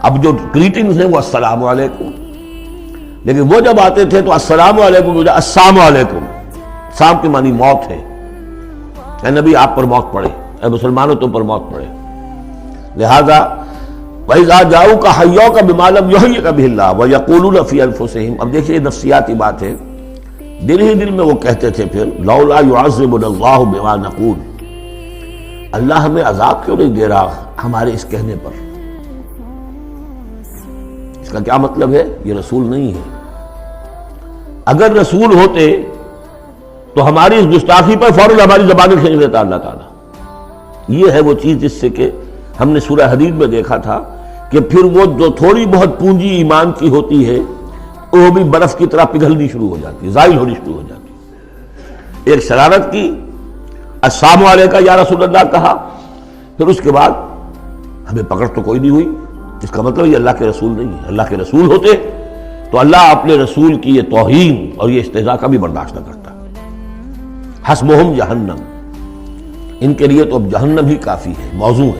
اب جو گریٹنگز ہیں وہ السلام علیکم، لیکن وہ جب آتے تھے تو السلام علیکم السلام علیکم، سام کی معنی موت ہے، اے نبی آپ پر موت پڑے، اے مسلمانوں تم پر موت پڑے۔ لہذا وَإِذَا جَاءُوكَ حَيَّوْكَ بِمَا لَمْ يُحْيِكَ بِهِ اللَّهُ وَيَقُولُونَ فِي أَنفُسِهِمْ۔ اب دیکھیے نفسیاتی بات ہے، دل ہی دل میں وہ کہتے تھے پھر لولا يعذبنا الله بما نقول، اللہ ہمیں عذاب کیوں نہیں دے رہا ہمارے اس کہنے پر۔ اس کا کیا مطلب ہے؟ یہ رسول نہیں ہے۔ اگر رسول ہوتے تو ہماری اس گستاخی پر فوراً ہماری زبانیں کھینچ لیتا اللہ تعالیٰ۔ یہ ہے وہ چیز جس سے کہ ہم نے سورہ حدید میں دیکھا تھا کہ پھر وہ جو تھوڑی بہت پونجی ایمان کی ہوتی ہے وہ بھی برف کی طرح پگھلنی شروع ہو جاتی ہے، زائل ہونی شروع ہو جاتی ہے۔ ایک شرارت کی، السلام علیکم یا رسول اللہ کہا، پھر اس کے بعد ہمیں پکڑ تو کوئی نہیں ہوئی۔ اس کا مطلب یہ اللہ کے رسول نہیں ہے۔ اللہ کے رسول ہوتے تو اللہ اپنے رسول کی یہ توہین اور یہ استہزاء کا بھی برداشت نہ کرتا۔ حسبہم جہنم، ان کے لیے تو اب جہنم ہی کافی ہے، موضوع ہے۔